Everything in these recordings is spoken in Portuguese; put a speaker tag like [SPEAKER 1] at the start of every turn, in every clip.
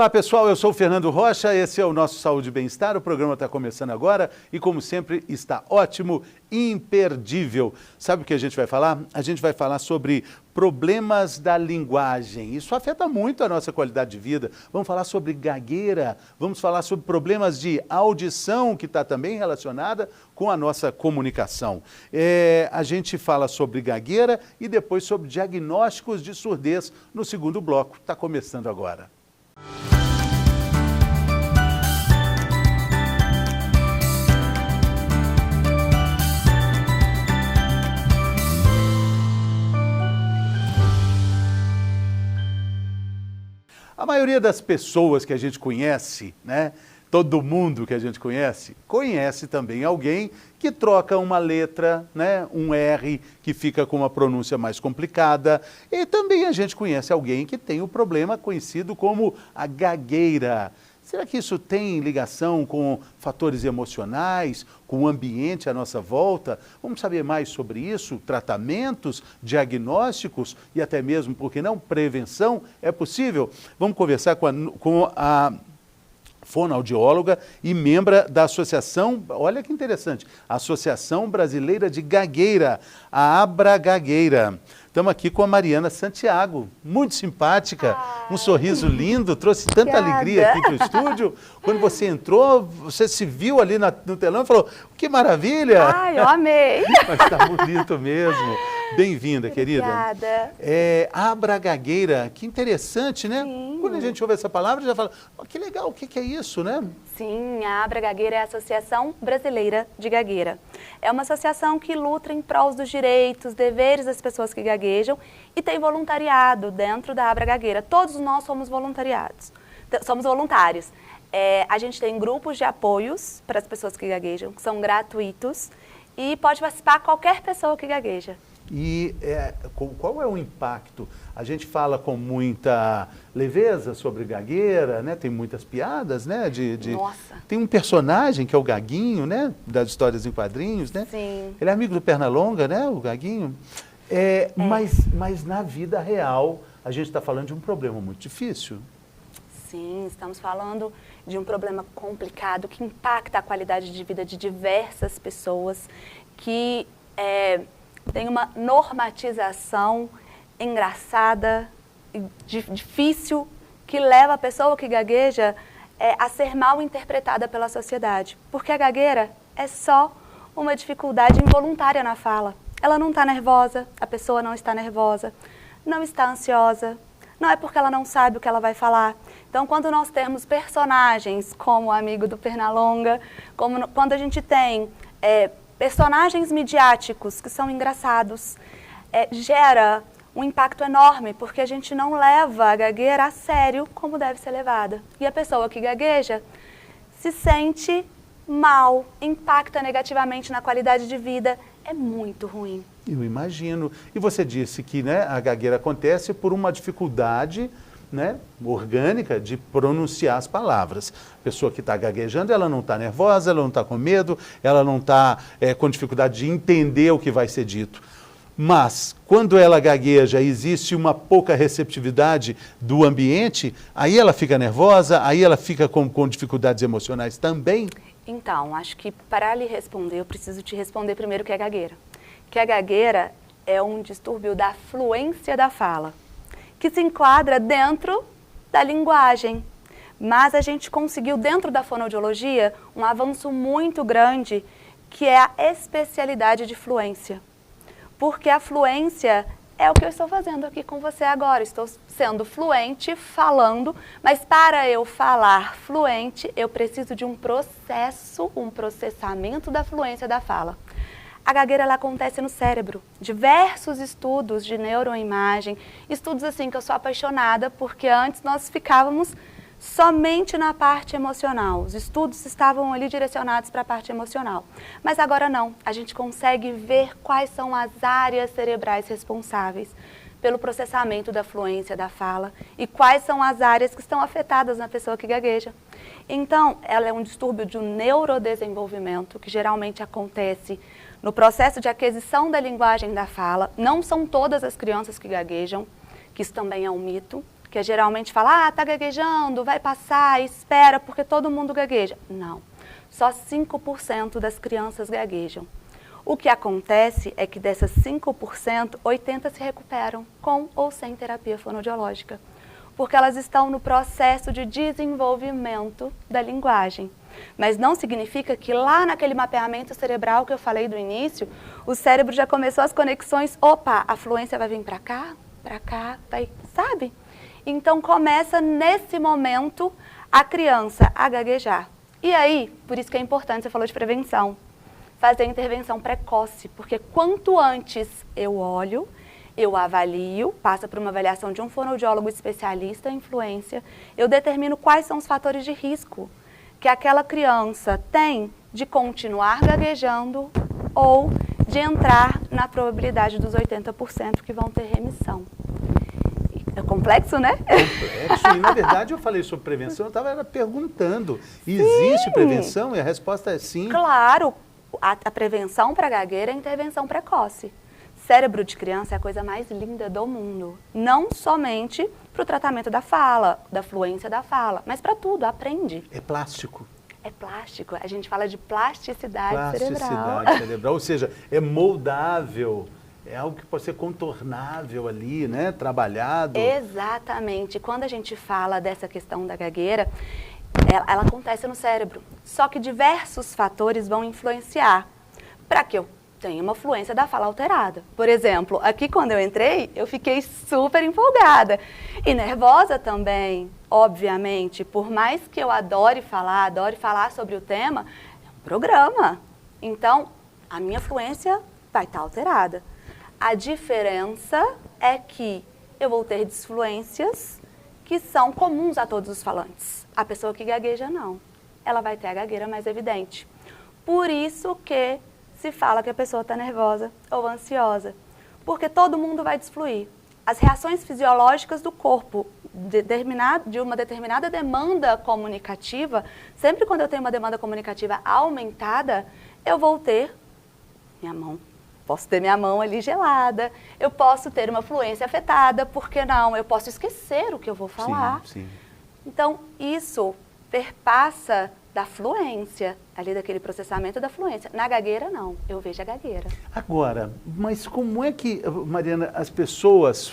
[SPEAKER 1] Olá pessoal, eu sou o Fernando Rocha, esse é o nosso Saúde e Bem-Estar, o programa está começando agora e como sempre está ótimo, imperdível. Sabe o que a gente vai falar? A gente vai falar sobre problemas da linguagem, isso afeta muito a nossa qualidade de vida. Vamos falar sobre gagueira, vamos falar sobre problemas de audição que está também relacionada com a nossa comunicação. A gente fala sobre gagueira e depois sobre diagnósticos de surdez no segundo bloco, está começando agora. A maioria das pessoas que a gente conhece, né? Todo mundo que a gente conhece também alguém que troca uma letra, né? Um R que fica com uma pronúncia mais complicada. E também a gente conhece alguém que tem o problema conhecido como a gagueira. Será que isso tem ligação com fatores emocionais, com o ambiente à nossa volta? Vamos saber mais sobre isso, tratamentos, diagnósticos e até mesmo, por que não, prevenção? É possível? Vamos conversar com a fonoaudióloga e membro da associação, olha que interessante, Associação Brasileira de Gagueira, a Abragagueira. Estamos aqui com a Mariana Santiago, muito simpática, um sorriso lindo, trouxe tanta alegria aqui para o estúdio. Quando você entrou, você se viu ali no telão e falou, que maravilha!
[SPEAKER 2] Ai, eu amei!
[SPEAKER 1] Mas está bonito mesmo. Bem-vinda, querida.
[SPEAKER 2] Obrigada.
[SPEAKER 1] Abragagueira, que interessante, né?
[SPEAKER 2] Sim.
[SPEAKER 1] Quando a gente ouve essa palavra, já fala, oh, que legal, o que é isso, né?
[SPEAKER 2] Sim, a Abragagueira é a Associação Brasileira de Gagueira. É uma associação que luta em prol dos direitos, deveres das pessoas que gaguejam e tem voluntariado dentro da Abragagueira. Todos nós somos voluntários. A gente tem grupos de apoios para as pessoas que gaguejam, que são gratuitos e pode participar qualquer pessoa que gagueja.
[SPEAKER 1] E qual é o impacto? A gente fala com muita leveza sobre gagueira, né? Tem muitas piadas, né?
[SPEAKER 2] Nossa!
[SPEAKER 1] Tem um personagem que é o Gaguinho, né? Das histórias em quadrinhos, né?
[SPEAKER 2] Sim.
[SPEAKER 1] Ele é amigo do Pernalonga, né? O Gaguinho. Mas na vida real, a gente está falando de um problema muito difícil.
[SPEAKER 2] Sim, estamos falando de um problema complicado que impacta a qualidade de vida de diversas pessoas, que tem uma normatização engraçada, difícil, que leva a pessoa que gagueja a ser mal interpretada pela sociedade. Porque a gagueira é só uma dificuldade involuntária na fala. Ela não está nervosa, a pessoa não está nervosa, não está ansiosa, não é porque ela não sabe o que ela vai falar. Então, quando nós temos personagens como o amigo do Pernalonga, quando a gente tem personagens midiáticos que são engraçados, gera um impacto enorme, porque a gente não leva a gagueira a sério como deve ser levada. E a pessoa que gagueja se sente mal, impacta negativamente na qualidade de vida, é muito ruim.
[SPEAKER 1] Eu imagino. E você disse que, né, a gagueira acontece por uma dificuldade, né, orgânica de pronunciar as palavras. A pessoa que está gaguejando, ela não está nervosa, ela não está com medo, ela não está com dificuldade de entender o que vai ser dito. Mas, quando ela gagueja, existe uma pouca receptividade do ambiente, aí ela fica nervosa, aí ela fica com dificuldades emocionais também?
[SPEAKER 2] Então, acho que para lhe responder, eu preciso te responder primeiro o que é gagueira. Que a gagueira é um distúrbio da fluência da fala, que se enquadra dentro da linguagem. Mas a gente conseguiu, dentro da fonoaudiologia, um avanço muito grande, que é a especialidade de fluência. Porque a fluência é o que eu estou fazendo aqui com você agora. Estou sendo fluente, falando, mas para eu falar fluente, eu preciso de um processo, um processamento da fluência da fala. A gagueira ela acontece no cérebro. Diversos estudos de neuroimagem, estudos assim que eu sou apaixonada, porque antes nós ficávamos somente na parte emocional. Os estudos estavam ali direcionados para a parte emocional. Mas agora não, a gente consegue ver quais são as áreas cerebrais responsáveis pelo processamento da fluência da fala e quais são as áreas que estão afetadas na pessoa que gagueja. Então, ela é um distúrbio de um neurodesenvolvimento que geralmente acontece no processo de aquisição da linguagem da fala. Não são todas as crianças que gaguejam, que isso também é um mito. que geralmente fala, tá gaguejando, vai passar, espera, porque todo mundo gagueja. Não, só 5% das crianças gaguejam. O que acontece é que dessas 5%, 80% se recuperam com ou sem terapia fonoaudiológica, porque elas estão no processo de desenvolvimento da linguagem. Mas não significa que lá naquele mapeamento cerebral que eu falei do início, o cérebro já começou as conexões, opa, a fluência vai vir para cá, vai, sabe? Então começa nesse momento a criança a gaguejar. E aí, por isso que é importante, você falou de prevenção, fazer intervenção precoce, porque quanto antes eu olho, eu avalio, passa por uma avaliação de um fonoaudiólogo especialista em fluência, eu determino quais são os fatores de risco que aquela criança tem de continuar gaguejando ou de entrar na probabilidade dos 80% que vão ter remissão. É complexo, né?
[SPEAKER 1] Complexo. E, na verdade, eu falei sobre prevenção, eu estava perguntando, existe prevenção? E a resposta é sim.
[SPEAKER 2] Claro, a prevenção para gagueira é a intervenção precoce. Cérebro de criança é a coisa mais linda do mundo. Não somente para o tratamento da fala, da fluência da fala, mas para tudo, aprende.
[SPEAKER 1] É plástico.
[SPEAKER 2] É plástico. A gente fala de plasticidade cerebral.
[SPEAKER 1] Plasticidade cerebral, ou seja, é moldável, é algo que pode ser contornável ali, né? Trabalhado.
[SPEAKER 2] Exatamente. Quando a gente fala dessa questão da gagueira, ela acontece no cérebro. Só que diversos fatores vão influenciar para que eu tenha uma fluência da fala alterada. Por exemplo, aqui quando eu entrei, eu fiquei super empolgada e nervosa também, obviamente. Por mais que eu adore falar sobre o tema, é um programa. Então, a minha fluência vai estar alterada. A diferença é que eu vou ter disfluências que são comuns a todos os falantes. A pessoa que gagueja, não. Ela vai ter a gagueira mais evidente. Por isso que se fala que a pessoa está nervosa ou ansiosa, porque todo mundo vai desfluir. As reações fisiológicas do corpo de uma determinada demanda comunicativa, sempre quando eu tenho uma demanda comunicativa aumentada, eu vou ter minha mão. Posso ter minha mão ali gelada, eu posso ter uma fluência afetada, por que não? Eu posso esquecer o que eu vou falar.
[SPEAKER 1] Sim, sim.
[SPEAKER 2] Então, isso perpassa da fluência, ali daquele processamento da fluência. Na gagueira, não. Eu vejo a gagueira.
[SPEAKER 1] Agora, mas como é que, Mariana, as pessoas,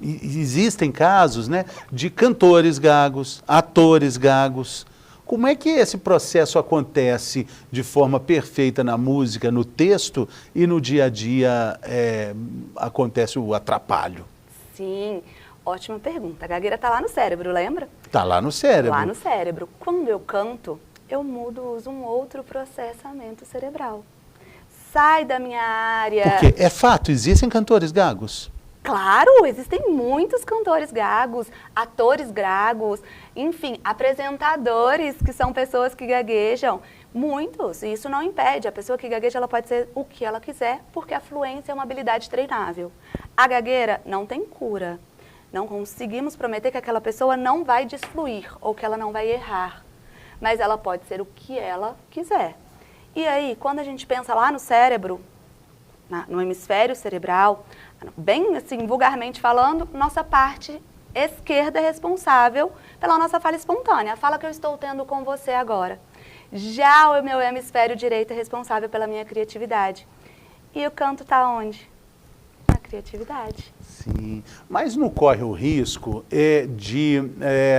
[SPEAKER 1] existem casos, né, de cantores gagos, atores gagos. Como é que esse processo acontece de forma perfeita na música, no texto, e no dia a dia acontece o atrapalho?
[SPEAKER 2] Sim, ótima pergunta. A gagueira está lá no cérebro, lembra?
[SPEAKER 1] Está lá no cérebro.
[SPEAKER 2] Lá no cérebro. Quando eu canto, eu uso um outro processamento cerebral. Sai da minha área.
[SPEAKER 1] Porque é fato, existem cantores gagos?
[SPEAKER 2] Claro, existem muitos cantores gagos, atores gagos, enfim, apresentadores que são pessoas que gaguejam. Muitos, e isso não impede. A pessoa que gagueja, ela pode ser o que ela quiser, porque a fluência é uma habilidade treinável. A gagueira não tem cura. Não conseguimos prometer que aquela pessoa não vai desfluir ou que ela não vai errar. Mas ela pode ser o que ela quiser. E aí, quando a gente pensa lá no cérebro, no hemisfério cerebral, bem assim, vulgarmente falando, nossa parte esquerda é responsável pela nossa fala espontânea, a fala que eu estou tendo com você agora. Já o meu hemisfério direito é responsável pela minha criatividade. E o canto está onde? Na criatividade.
[SPEAKER 1] Sim, mas não corre o risco de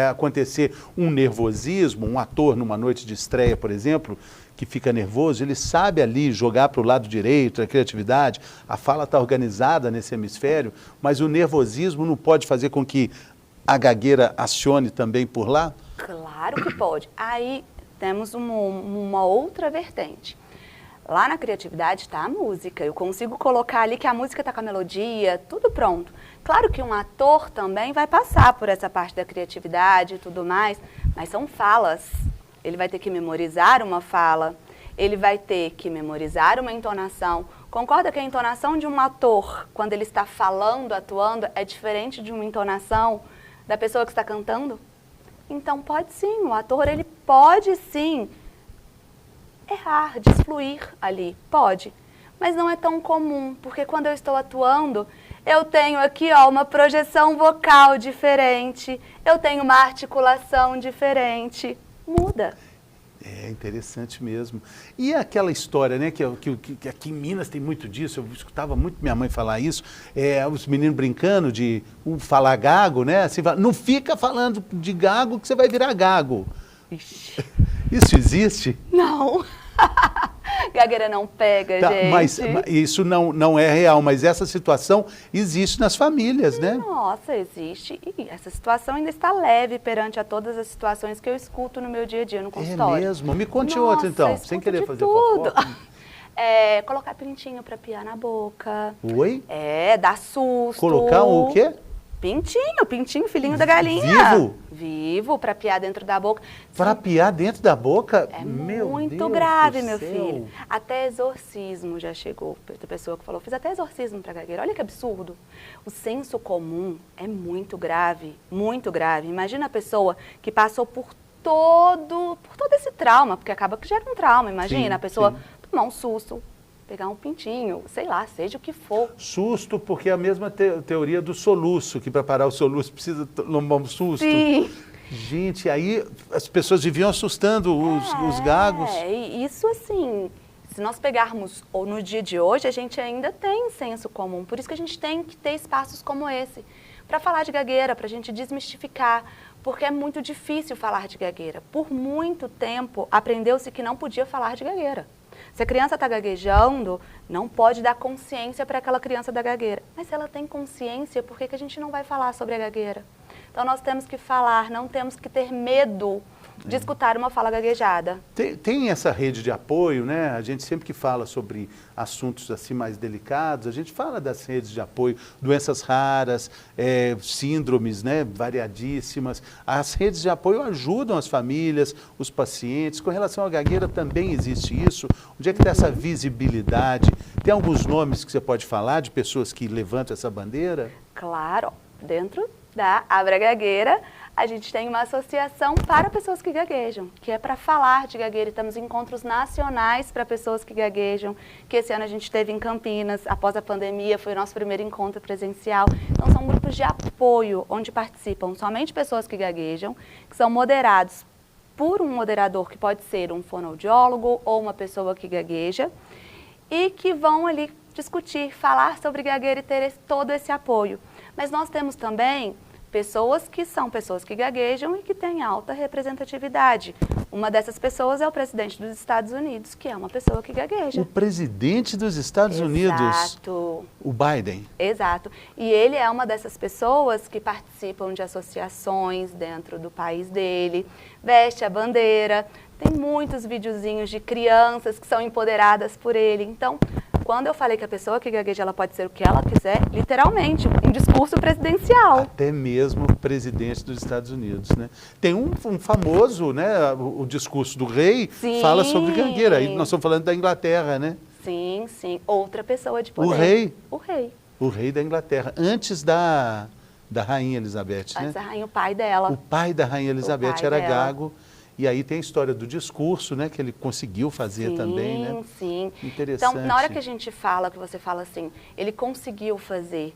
[SPEAKER 1] acontecer um nervosismo, um ator numa noite de estreia, por exemplo, que fica nervoso, ele sabe ali jogar para o lado direito, a criatividade, a fala está organizada nesse hemisfério, mas o nervosismo não pode fazer com que a gagueira acione também por lá?
[SPEAKER 2] Claro que pode. Aí temos uma outra vertente. Lá na criatividade está a música, eu consigo colocar ali que a música está com a melodia, tudo pronto. Claro que um ator também vai passar por essa parte da criatividade e tudo mais, mas são falas. Ele vai ter que memorizar uma fala, ele vai ter que memorizar uma entonação. Concorda que a entonação de um ator, quando ele está falando, atuando, é diferente de uma entonação da pessoa que está cantando? Então pode sim, o ator ele pode sim errar, desfluir ali, pode. Mas não é tão comum, porque quando eu estou atuando, Eu tenho aqui, ó, uma projeção vocal diferente. Eu tenho uma articulação diferente. Muda.
[SPEAKER 1] É interessante mesmo. E aquela história, né, que aqui em Minas tem muito disso, eu escutava muito minha mãe falar isso, os meninos brincando de falar gago, né? Assim, não fica falando de gago que você vai virar gago.
[SPEAKER 2] Ixi.
[SPEAKER 1] Isso existe?
[SPEAKER 2] Não. Gagueira não pega,
[SPEAKER 1] Tá,
[SPEAKER 2] gente.
[SPEAKER 1] mas isso não é real, mas essa situação existe nas famílias, né?
[SPEAKER 2] Nossa, existe. E essa situação ainda está leve perante a todas as situações que eu escuto no meu dia a dia no consultório.
[SPEAKER 1] É mesmo? Me conte
[SPEAKER 2] Nossa,
[SPEAKER 1] outra então,
[SPEAKER 2] escuto
[SPEAKER 1] sem querer
[SPEAKER 2] de
[SPEAKER 1] fazer
[SPEAKER 2] tudo.
[SPEAKER 1] fofoca.
[SPEAKER 2] Colocar pintinho para piar na boca.
[SPEAKER 1] Oi?
[SPEAKER 2] Dar susto.
[SPEAKER 1] Colocar o quê?
[SPEAKER 2] Pintinho, filhinho da galinha.
[SPEAKER 1] Vivo?
[SPEAKER 2] Vivo, para piar dentro da boca.
[SPEAKER 1] Para piar dentro da boca?
[SPEAKER 2] É
[SPEAKER 1] Meu
[SPEAKER 2] muito
[SPEAKER 1] Deus
[SPEAKER 2] grave,
[SPEAKER 1] do
[SPEAKER 2] meu
[SPEAKER 1] céu.
[SPEAKER 2] filho. Até exorcismo já chegou. Da pessoa que falou, fiz até exorcismo para gagueira. Olha que absurdo. O senso comum é muito grave, muito grave. Imagina a pessoa que passou por todo esse trauma, porque acaba que gera um trauma. Imagina
[SPEAKER 1] Sim,
[SPEAKER 2] a pessoa
[SPEAKER 1] sim.
[SPEAKER 2] tomar um susto, pegar um pintinho, sei lá, seja o que for.
[SPEAKER 1] Susto, porque é a mesma teoria do soluço, que para parar o soluço precisa tomar um susto.
[SPEAKER 2] Sim.
[SPEAKER 1] Gente, aí as pessoas viviam assustando os gagos.
[SPEAKER 2] E isso assim, se nós pegarmos, ou no dia de hoje, a gente ainda tem senso comum. Por isso que a gente tem que ter espaços como esse, para falar de gagueira, para a gente desmistificar, porque é muito difícil falar de gagueira. Por muito tempo, aprendeu-se que não podia falar de gagueira. Se a criança está gaguejando, não pode dar consciência para aquela criança da gagueira. Mas se ela tem consciência, por que a gente não vai falar sobre a gagueira? Então nós temos que falar, não temos que ter medo de escutar uma fala gaguejada.
[SPEAKER 1] Tem essa rede de apoio, né? A gente sempre que fala sobre assuntos assim mais delicados, a gente fala das redes de apoio, doenças raras, síndromes, né, variadíssimas. As redes de apoio ajudam as famílias, os pacientes. Com relação à gagueira também existe isso. Onde é que tem essa visibilidade? Tem alguns nomes que você pode falar de pessoas que levantam essa bandeira?
[SPEAKER 2] Claro, dentro da Abra Gagueira, a gente tem uma associação para pessoas que gaguejam, que é para falar de gagueira. E temos encontros nacionais para pessoas que gaguejam, que esse ano a gente teve em Campinas, após a pandemia, foi o nosso primeiro encontro presencial. Então são grupos de apoio, onde participam somente pessoas que gaguejam, que são moderados por um moderador, que pode ser um fonoaudiólogo ou uma pessoa que gagueja, e que vão ali discutir, falar sobre gagueira e ter todo esse apoio. Mas nós temos também pessoas que são pessoas que gaguejam e que têm alta representatividade. Uma dessas pessoas é o presidente dos Estados Unidos, que é uma pessoa que gagueja.
[SPEAKER 1] O presidente dos Estados Unidos,
[SPEAKER 2] Exato.
[SPEAKER 1] o Biden.
[SPEAKER 2] Exato. E ele é uma dessas pessoas que participam de associações dentro do país dele, veste a bandeira, tem muitos videozinhos de crianças que são empoderadas por ele. Então, quando eu falei que a pessoa que gagueja ela pode ser o que ela quiser, literalmente, um discurso presidencial.
[SPEAKER 1] Até mesmo o presidente dos Estados Unidos, né? Tem um famoso, né? O discurso do rei fala sobre gagueira. Aí nós estamos falando da Inglaterra, né?
[SPEAKER 2] Sim, sim. Outra pessoa de poder.
[SPEAKER 1] O rei?
[SPEAKER 2] O rei.
[SPEAKER 1] O rei da Inglaterra, antes da Rainha Elizabeth,
[SPEAKER 2] Antes
[SPEAKER 1] né?
[SPEAKER 2] da rainha, o pai dela.
[SPEAKER 1] O pai da Rainha Elizabeth era
[SPEAKER 2] dela.
[SPEAKER 1] gago. E aí tem a história do discurso, né? Que ele conseguiu fazer também, né?
[SPEAKER 2] Sim, sim.
[SPEAKER 1] Interessante.
[SPEAKER 2] Então, na hora que a gente fala, que você fala assim, ele conseguiu fazer,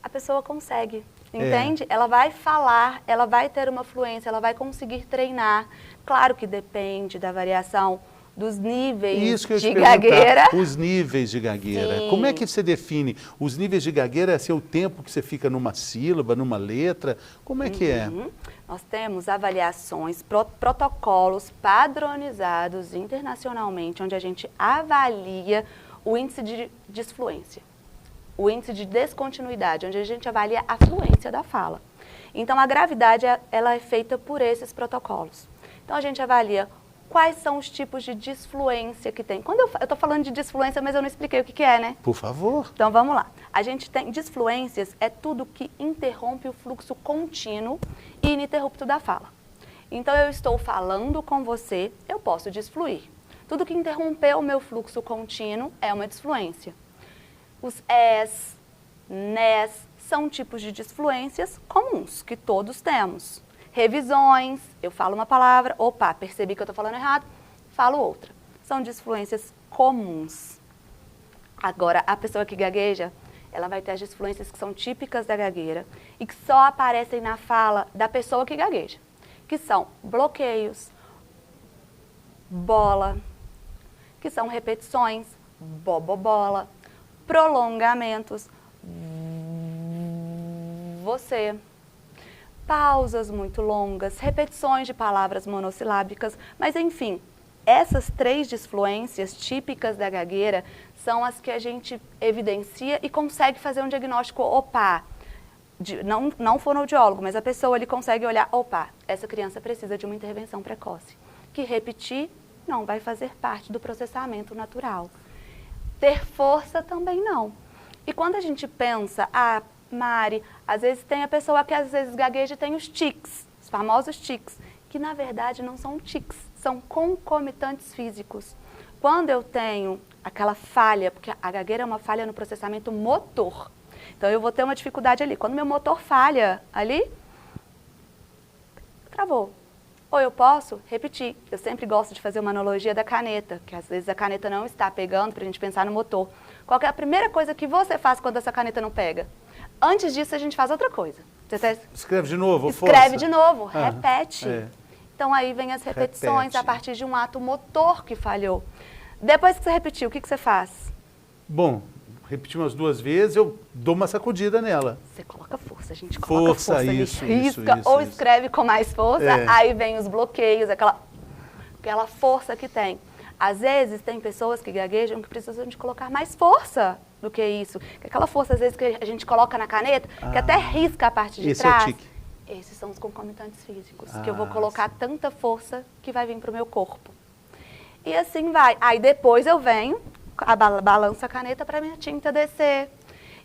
[SPEAKER 2] a pessoa consegue, entende? Ela vai falar, ela vai ter uma fluência, ela vai conseguir treinar. Claro que depende da variação dos níveis
[SPEAKER 1] Isso que eu
[SPEAKER 2] de
[SPEAKER 1] ia te perguntar,
[SPEAKER 2] gagueira.
[SPEAKER 1] os níveis de gagueira.
[SPEAKER 2] Sim.
[SPEAKER 1] Como é que você define? Os níveis de gagueira é ser o tempo que você fica numa sílaba, numa letra? Como é que é?
[SPEAKER 2] Nós temos avaliações, protocolos padronizados internacionalmente, onde a gente avalia o índice de disfluência, o índice de descontinuidade, onde a gente avalia a fluência da fala. Então, a gravidade ela é feita por esses protocolos. Então, a gente avalia quais são os tipos de disfluência que tem. Quando eu estou falando de disfluência, mas eu não expliquei o que é, né?
[SPEAKER 1] Por favor.
[SPEAKER 2] Então, vamos lá. A gente tem disfluências, é tudo que interrompe o fluxo contínuo e ininterrupto da fala. Então, eu estou falando com você, eu posso disfluir. Tudo que interrompeu o meu fluxo contínuo é uma disfluência. Os es, nes, são tipos de disfluências comuns, que todos temos. Revisões, eu falo uma palavra, opa, percebi que eu estou falando errado, falo outra. São disfluências comuns. Agora, a pessoa que gagueja, ela vai ter as disfluências que são típicas da gagueira e que só aparecem na fala da pessoa que gagueja, que são bloqueios, bola, que são repetições, bobobola, prolongamentos, você, pausas muito longas, repetições de palavras monossilábicas, mas enfim, essas 3 disfluências típicas da gagueira são as que a gente evidencia e consegue fazer um diagnóstico, opa, não fonoaudiólogo, mas a pessoa ali consegue olhar, opa, essa criança precisa de uma intervenção precoce, que repetir não vai fazer parte do processamento natural. Ter força também não. E quando a gente pensa, Mari, às vezes tem a pessoa que às vezes gagueja e tem os tics, os famosos tics, que na verdade não são tics, são concomitantes físicos. Quando eu tenho aquela falha, porque a gagueira é uma falha no processamento motor, então eu vou ter uma dificuldade ali. Quando meu motor falha ali, travou. Ou eu posso repetir. Eu sempre gosto de fazer uma analogia da caneta, que às vezes a caneta não está pegando para a gente pensar no motor. Qual que é a primeira coisa que você faz quando essa caneta não pega? Antes disso, a gente faz outra coisa.
[SPEAKER 1] Escreve de novo,
[SPEAKER 2] Escreve
[SPEAKER 1] força.
[SPEAKER 2] de novo, repete.
[SPEAKER 1] É.
[SPEAKER 2] Então, aí vem as repetições
[SPEAKER 1] Repete.
[SPEAKER 2] a partir de um ato motor que falhou. Depois que você repetiu, o que você faz?
[SPEAKER 1] Bom, repetir umas 2 vezes, eu dou uma sacudida nela.
[SPEAKER 2] Você coloca força, a gente coloca força ali,
[SPEAKER 1] isso,
[SPEAKER 2] risca, ou escreve com mais força, aí vem os bloqueios, aquela força que tem. Às vezes, tem pessoas que gaguejam que precisam de colocar mais força do que isso. Aquela força, às vezes, que a gente coloca na caneta, que até risca a parte de trás.
[SPEAKER 1] É o tique.
[SPEAKER 2] Esses são os concomitantes físicos, que eu vou colocar tanta força que vai vir para o meu corpo. E assim vai. Aí depois eu venho, balanço a caneta para minha tinta descer.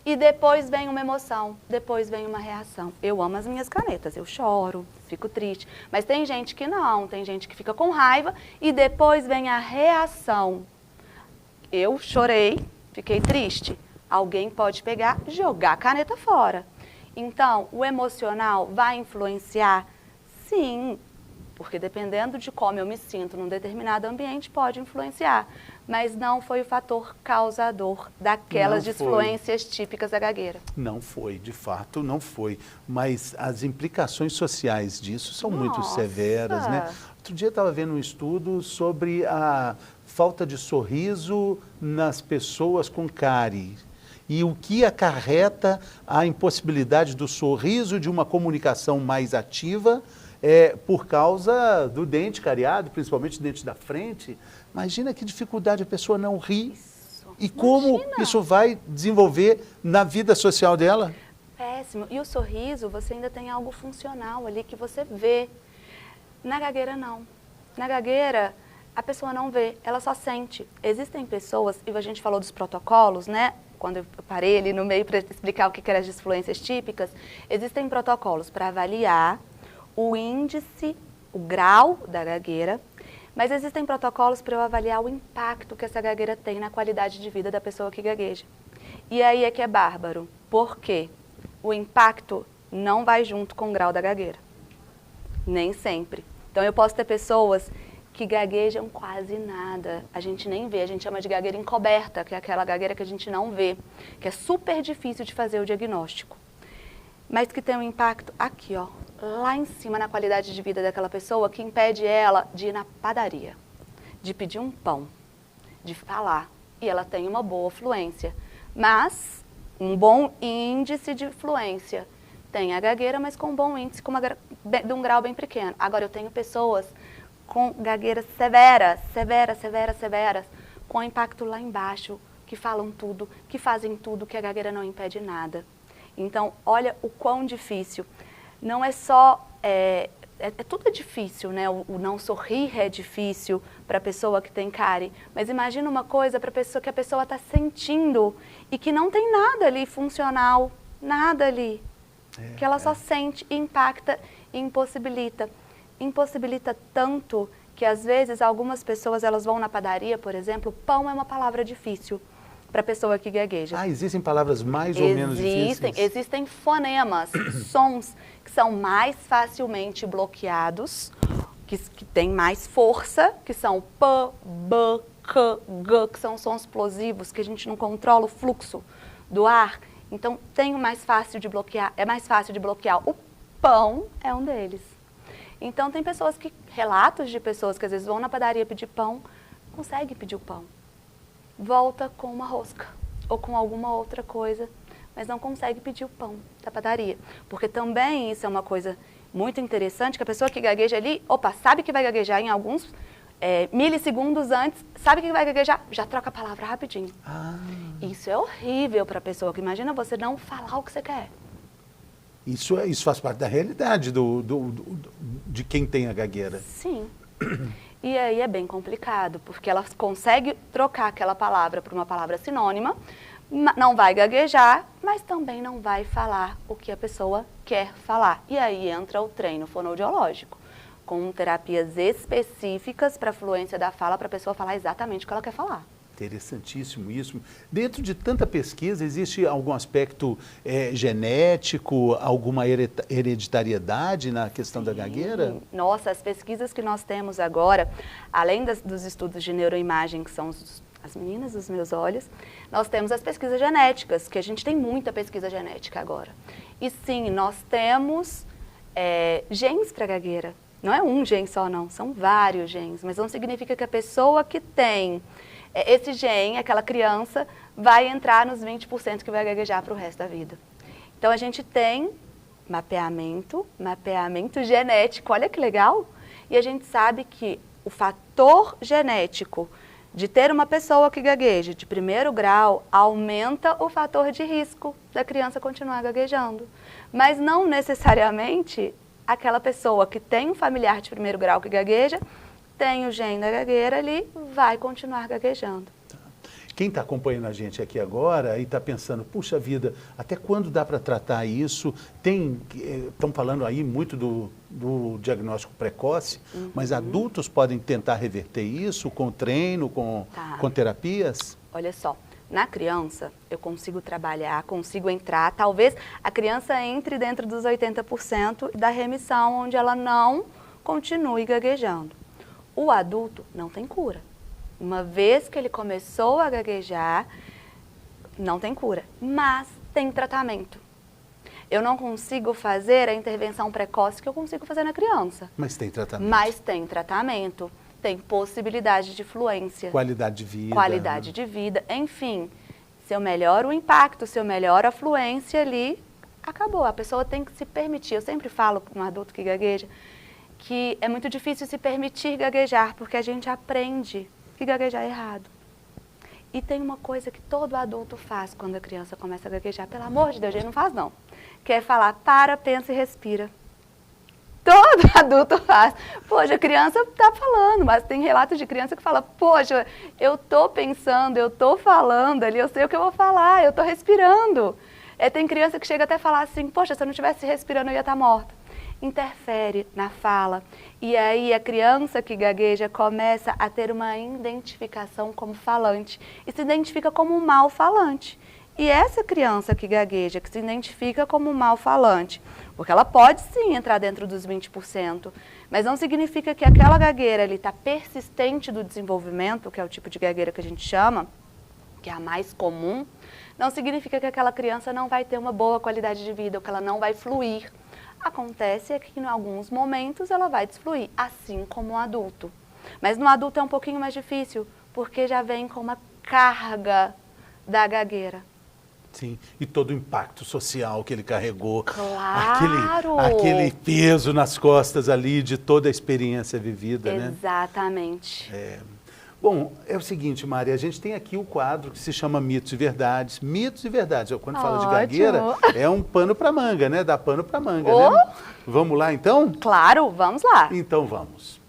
[SPEAKER 2] E depois vem uma emoção, depois vem uma reação. Eu amo as minhas canetas, eu choro, fico triste. Mas tem gente que não, tem gente que fica com raiva e depois vem a reação. Eu chorei, fiquei triste. Alguém pode pegar, jogar a caneta fora. Então, o emocional vai influenciar? Sim, porque dependendo de como eu me sinto num determinado ambiente, pode influenciar. Mas não foi o fator causador daquelas disfluências típicas da gagueira.
[SPEAKER 1] Não foi, de fato, não foi. Mas as implicações sociais disso são muito severas, né? Outro dia eu estava vendo um estudo sobre a falta de sorriso nas pessoas com cárie. E o que acarreta a impossibilidade do sorriso, de uma comunicação mais ativa, por causa do dente cariado, principalmente o dente da frente. Imagina que dificuldade a pessoa não rir. E como isso vai desenvolver na vida social dela?
[SPEAKER 2] Péssimo. E o sorriso, você ainda tem algo funcional ali que você vê. Na gagueira, não. Na gagueira, a pessoa não vê, ela só sente. Existem pessoas, e a gente falou dos protocolos, né? Quando eu parei ali no meio para explicar o que eram as disfluências típicas, existem protocolos para avaliar o índice, o grau da gagueira, mas existem protocolos para eu avaliar o impacto que essa gagueira tem na qualidade de vida da pessoa que gagueja. E aí é que é bárbaro, porque o impacto não vai junto com o grau da gagueira. Nem sempre. Então eu posso ter pessoas que gaguejam quase nada, a gente nem vê, a gente chama de gagueira encoberta, que é aquela gagueira que a gente não vê, que é super difícil de fazer o diagnóstico, mas que tem um impacto aqui, ó, lá em cima na qualidade de vida daquela pessoa, que impede ela de ir na padaria, de pedir um pão, de falar, e ela tem uma boa fluência, mas um bom índice de fluência. Tem a gagueira, mas com um bom índice, de um grau bem pequeno. Agora, eu tenho pessoas com gagueiras severas, com impacto lá embaixo, que falam tudo, que fazem tudo, que a gagueira não impede nada. Então, olha o quão difícil. Não é só... tudo é difícil, né? O não sorrir é difícil para a pessoa que tem cárie. Mas imagina uma coisa para a pessoa que a pessoa está sentindo e que não tem nada ali funcional, nada ali. Que ela só sente, impacta e impossibilita. Impossibilita tanto que às vezes algumas pessoas elas vão na padaria, por exemplo, pão é uma palavra difícil para a pessoa que gagueja.
[SPEAKER 1] Ah, existem palavras mais ou menos difíceis?
[SPEAKER 2] Existem fonemas, sons que são mais facilmente bloqueados, que têm mais força, que são p, b, k, g, que são sons explosivos, que a gente não controla o fluxo do ar. Então, é mais fácil de bloquear. O pão é um deles. Então, tem relatos de pessoas que às vezes vão na padaria pedir pão, conseguem pedir o pão. Volta com uma rosca ou com alguma outra coisa, mas não consegue pedir o pão da padaria. Porque também isso é uma coisa muito interessante, que a pessoa que gagueja ali, sabe que vai gaguejar em alguns milissegundos antes, sabe que vai gaguejar, já troca a palavra rapidinho. Isso é horrível para a pessoa, que imagina você não falar o que você quer.
[SPEAKER 1] Isso faz parte da realidade de quem tem a gagueira.
[SPEAKER 2] Sim. E aí é bem complicado, porque ela consegue trocar aquela palavra por uma palavra sinônima, não vai gaguejar, mas também não vai falar o que a pessoa quer falar. E aí entra o treino fonoaudiológico, com terapias específicas para a fluência da fala, para a pessoa falar exatamente o que ela quer falar.
[SPEAKER 1] Interessantíssimo isso. Dentro de tanta pesquisa, existe algum aspecto genético, alguma hereditariedade na questão da gagueira?
[SPEAKER 2] Nossa, as pesquisas que nós temos agora, além dos estudos de neuroimagem, que são as meninas dos meus olhos, nós temos as pesquisas genéticas, que a gente tem muita pesquisa genética agora. E sim, nós temos genes para gagueira. Não é um gene só, não, são vários genes, mas não significa que a pessoa que tem esse gene, aquela criança, vai entrar nos 20% que vai gaguejar para o resto da vida. Então, a gente tem mapeamento genético, olha que legal, e a gente sabe que o fator genético de ter uma pessoa que gagueja de primeiro grau aumenta o fator de risco da criança continuar gaguejando. Mas não necessariamente aquela pessoa que tem um familiar de primeiro grau que gagueja, tem o gene da gagueira ali, vai continuar gaguejando.
[SPEAKER 1] Quem está acompanhando a gente aqui agora e está pensando, puxa vida, até quando dá para tratar isso? Estão falando aí muito do diagnóstico precoce, mas adultos podem tentar reverter isso com treino, com terapias?
[SPEAKER 2] Olha só, na criança eu consigo trabalhar, consigo entrar, talvez a criança entre dentro dos 80% da remissão, onde ela não continue gaguejando. O adulto não tem cura. Uma vez que ele começou a gaguejar, não tem cura, mas tem tratamento. Eu não consigo fazer a intervenção precoce que eu consigo fazer na criança.
[SPEAKER 1] Mas tem tratamento.
[SPEAKER 2] Mas tem tratamento, tem possibilidade de fluência.
[SPEAKER 1] Qualidade de vida.
[SPEAKER 2] Qualidade de vida, enfim. Se eu melhoro o impacto, se eu melhoro a fluência ali, acabou. A pessoa tem que se permitir. Eu sempre falo para um adulto que gagueja que é muito difícil se permitir gaguejar, porque a gente aprende que gaguejar é errado. E tem uma coisa que todo adulto faz quando a criança começa a gaguejar, pelo amor de Deus, ele não faz não, que é falar, para, pensa e respira. Todo adulto faz. Poxa, a criança está falando, mas tem relatos de criança que fala, poxa, eu estou pensando, eu estou falando ali, eu sei o que eu vou falar, eu estou respirando. Tem criança que chega até a falar assim, poxa, se eu não estivesse respirando eu ia estar morta. Interfere na fala. E aí a criança que gagueja começa a ter uma identificação como falante e se identifica como um mal falante. E essa criança que gagueja, que se identifica como um mal falante, porque ela pode sim entrar dentro dos 20%, mas não significa que aquela gagueira ali está persistente do desenvolvimento, que é o tipo de gagueira que a gente chama, que é a mais comum, não significa que aquela criança não vai ter uma boa qualidade de vida, ou que ela não vai fluir. Acontece que em alguns momentos ela vai desfluir, assim como o adulto. Mas no adulto é um pouquinho mais difícil, porque já vem com uma carga da gagueira.
[SPEAKER 1] Sim, e todo o impacto social que ele carregou.
[SPEAKER 2] Claro!
[SPEAKER 1] Aquele peso nas costas ali de toda a experiência vivida, né?
[SPEAKER 2] Exatamente.
[SPEAKER 1] Bom, é o seguinte, Mari, a gente tem aqui o quadro que se chama Mitos e Verdades. Mitos e Verdades. Quando fala de gagueira, é um pano para manga, né? Dá pano para manga, né? Vamos lá, então?
[SPEAKER 2] Claro, vamos lá.
[SPEAKER 1] Então, vamos.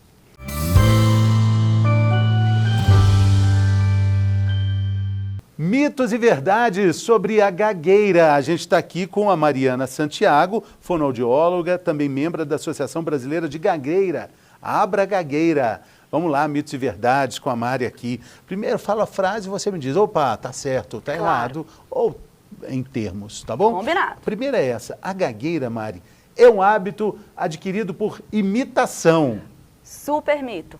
[SPEAKER 1] Mitos e verdades sobre a gagueira. A gente está aqui com a Mariana Santiago, fonoaudióloga, também membro da Associação Brasileira de Gagueira, Abra Gagueira. Vamos lá, mitos e verdades com a Mari aqui. Primeiro, fala a frase e você me diz, opa, tá certo, tá errado, ou em termos, tá bom?
[SPEAKER 2] Combinado.
[SPEAKER 1] Primeira é essa, a gagueira, Mari, é um hábito adquirido por imitação.
[SPEAKER 2] Super mito.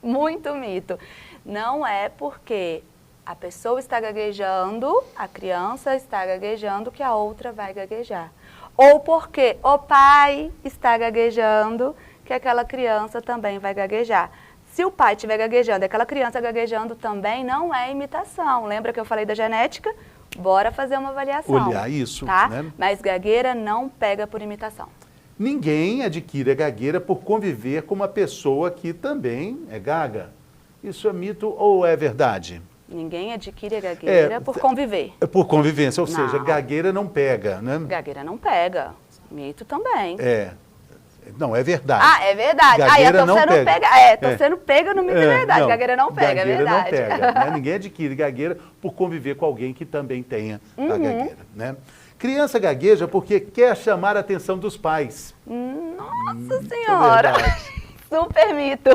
[SPEAKER 2] Muito mito. Não é porque A pessoa está gaguejando, a criança está gaguejando, que a outra vai gaguejar. Ou porque o pai está gaguejando, que aquela criança também vai gaguejar. Se o pai estiver gaguejando e aquela criança gaguejando também, não é imitação. Lembra que eu falei da genética? Bora fazer uma avaliação.
[SPEAKER 1] Olhar isso,
[SPEAKER 2] tá?
[SPEAKER 1] né?
[SPEAKER 2] Mas gagueira não pega por imitação.
[SPEAKER 1] Ninguém adquire a gagueira por conviver com uma pessoa que também é gaga. Isso é mito ou é verdade?
[SPEAKER 2] Ninguém adquire a gagueira por conviver.
[SPEAKER 1] É por convivência, ou
[SPEAKER 2] Não.
[SPEAKER 1] seja, gagueira não pega, né?
[SPEAKER 2] Gagueira não pega. Mito também.
[SPEAKER 1] Não, é verdade.
[SPEAKER 2] Ah, é verdade.
[SPEAKER 1] Gagueira
[SPEAKER 2] eu tô
[SPEAKER 1] não
[SPEAKER 2] sendo
[SPEAKER 1] pega.
[SPEAKER 2] pega. Tô sendo pega no mito de verdade.
[SPEAKER 1] Não,
[SPEAKER 2] gagueira não pega, é
[SPEAKER 1] gagueira
[SPEAKER 2] verdade.
[SPEAKER 1] não pega, né? Ninguém adquire gagueira por conviver com alguém que também tenha a gagueira, né? Criança gagueja porque quer chamar a atenção dos pais.
[SPEAKER 2] Nossa Senhora! Super mito.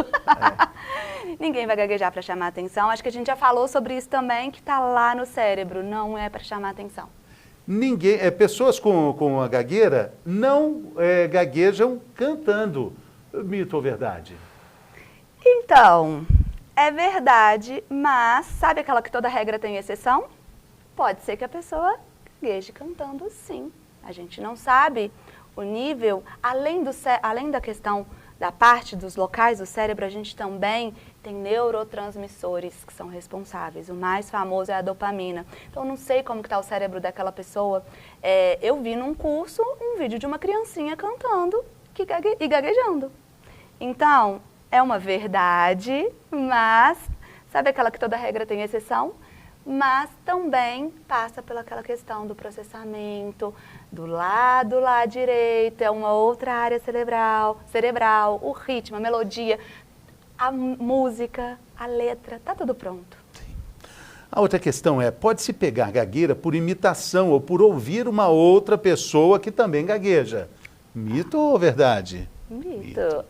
[SPEAKER 2] Ninguém vai gaguejar para chamar atenção. Acho que a gente já falou sobre isso também, que está lá no cérebro. Não é para chamar atenção.
[SPEAKER 1] Pessoas com a gagueira não gaguejam cantando. Mito ou verdade?
[SPEAKER 2] Então, é verdade, mas sabe aquela que toda regra tem exceção? Pode ser que a pessoa gagueje cantando, sim. A gente não sabe o nível, além da questão da parte dos locais do cérebro, a gente também tem neurotransmissores que são responsáveis. O mais famoso é a dopamina. Então, eu não sei como está o cérebro daquela pessoa. Eu vi num curso um vídeo de uma criancinha cantando e gaguejando. Então, é uma verdade, mas sabe aquela que toda regra tem exceção? Mas também passa pelaquela questão do processamento, do lado lá direito, é uma outra área cerebral, o ritmo, a melodia, a música, a letra, tá tudo pronto.
[SPEAKER 1] Sim. A outra questão pode-se pegar gagueira por imitação ou por ouvir uma outra pessoa que também gagueja? Mito ou verdade?
[SPEAKER 2] Mito.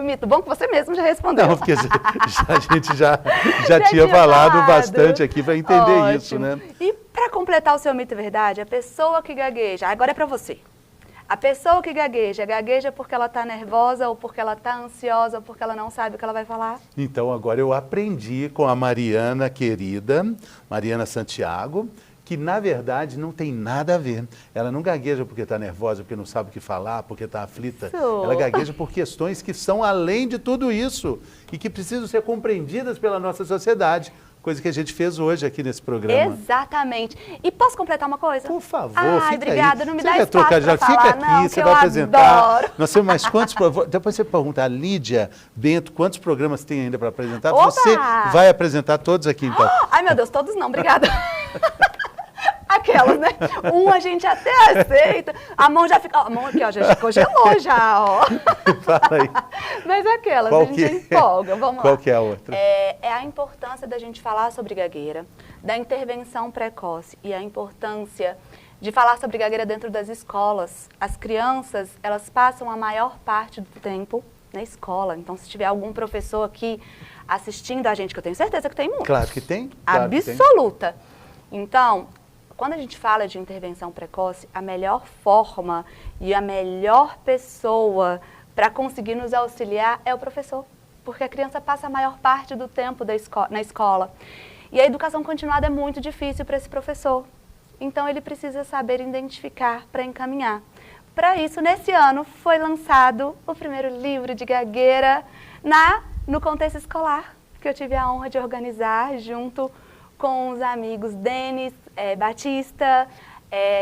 [SPEAKER 2] Mito. Bom que você mesmo já respondeu.
[SPEAKER 1] Não, porque a gente já tinha falado bastante aqui para entender
[SPEAKER 2] Ótimo.
[SPEAKER 1] isso, né?
[SPEAKER 2] E para completar o seu mito e verdade, a pessoa que gagueja, agora é para você. A pessoa que gagueja porque ela está nervosa ou porque ela está ansiosa ou porque ela não sabe o que ela vai falar?
[SPEAKER 1] Então, agora eu aprendi com a Mariana querida, Mariana Santiago, que na verdade não tem nada a ver. Ela não gagueja porque está nervosa, porque não sabe o que falar, porque está aflita. Ela gagueja por questões que são além de tudo isso e que precisam ser compreendidas pela nossa sociedade. Coisa que a gente fez hoje aqui nesse programa.
[SPEAKER 2] Exatamente. E posso completar uma coisa?
[SPEAKER 1] Por favor,
[SPEAKER 2] fica
[SPEAKER 1] obrigada,
[SPEAKER 2] aí. Não me
[SPEAKER 1] você
[SPEAKER 2] dá
[SPEAKER 1] quer
[SPEAKER 2] espaço
[SPEAKER 1] trocar, já
[SPEAKER 2] pra
[SPEAKER 1] fica
[SPEAKER 2] falar,
[SPEAKER 1] aqui,
[SPEAKER 2] não,
[SPEAKER 1] você vai apresentar.
[SPEAKER 2] Adoro.
[SPEAKER 1] Nós temos mais quantos depois você pergunta a Lídia Bento, quantos programas tem ainda para apresentar?
[SPEAKER 2] Opa!
[SPEAKER 1] Você vai apresentar todos aqui, então.
[SPEAKER 2] Ai, meu Deus, todos não, obrigada. Aquelas, né? Um a gente até aceita. A mão já fica... Ó, a mão aqui, ó, já congelou já, ó.
[SPEAKER 1] Fala aí.
[SPEAKER 2] Mas aquelas,
[SPEAKER 1] Qual
[SPEAKER 2] a gente empolga. Vamos lá.
[SPEAKER 1] Qual que é a outra?
[SPEAKER 2] É a importância da gente falar sobre gagueira, da intervenção precoce e a importância de falar sobre gagueira dentro das escolas. As crianças, elas passam a maior parte do tempo na escola. Então, se tiver algum professor aqui assistindo a gente, que eu tenho certeza que tem muitos.
[SPEAKER 1] Claro que tem. Claro
[SPEAKER 2] Absoluta. Que tem. Então, quando a gente fala de intervenção precoce, a melhor forma e a melhor pessoa para conseguir nos auxiliar é o professor. Porque a criança passa a maior parte do tempo na escola. E a educação continuada é muito difícil para esse professor. Então, ele precisa saber identificar para encaminhar. Para isso, nesse ano, foi lançado o primeiro livro de gagueira no contexto escolar, que eu tive a honra de organizar junto com os amigos Denis Batista,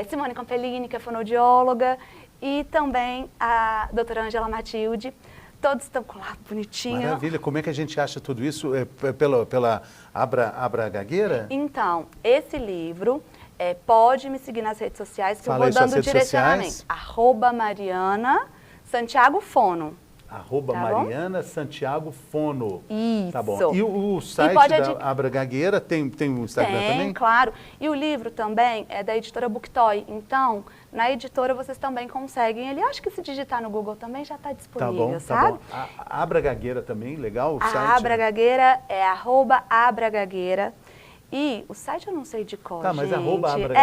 [SPEAKER 2] Simone Campellini, que é fonoaudióloga, e também a doutora Ângela Matilde. Todos estão com lá bonitinho.
[SPEAKER 1] Maravilha. Como é que a gente acha tudo isso? Pela Abra Gagueira?
[SPEAKER 2] Então, esse livro, pode me seguir nas redes sociais, que
[SPEAKER 1] Fala
[SPEAKER 2] eu vou dando
[SPEAKER 1] redes
[SPEAKER 2] direcionamento. @Mariana Santiago Fono.
[SPEAKER 1] @Mariana Santiago Fono.
[SPEAKER 2] Isso.
[SPEAKER 1] Tá bom. E o site da Abra Gagueira tem o Instagram também?
[SPEAKER 2] Tem, claro. E o livro também é da editora Booktoy. Então, na editora vocês também conseguem. Ele acho que se digitar no Google também já está disponível, sabe?
[SPEAKER 1] Tá bom. A Abra Gagueira também, legal o site?
[SPEAKER 2] A Abra Gagueira é @Abra Gagueira. E o site eu não sei de cor,
[SPEAKER 1] Tá, mas
[SPEAKER 2] gente.
[SPEAKER 1] @abragagueira.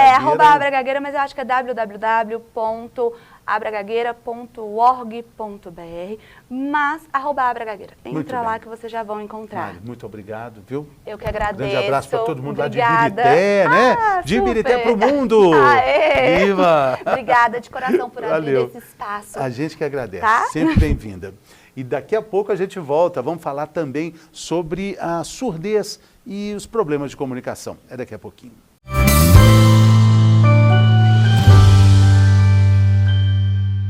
[SPEAKER 2] @abragagueira, mas eu acho que é www.abragagueira.org.br, mas @abragagueira. Entra lá que vocês já vão encontrar.
[SPEAKER 1] Mari, muito obrigado, viu?
[SPEAKER 2] Eu que agradeço.
[SPEAKER 1] Grande abraço para todo mundo
[SPEAKER 2] Obrigada.
[SPEAKER 1] lá de Ibirité, né? De Ibirité para o mundo.
[SPEAKER 2] Aê.
[SPEAKER 1] Viva!
[SPEAKER 2] Obrigada de coração por abrir
[SPEAKER 1] Valeu.
[SPEAKER 2] esse espaço.
[SPEAKER 1] A gente que agradece.
[SPEAKER 2] Tá?
[SPEAKER 1] Sempre bem-vinda. E daqui a pouco a gente volta. Vamos falar também sobre a surdez e os problemas de comunicação. É daqui a pouquinho.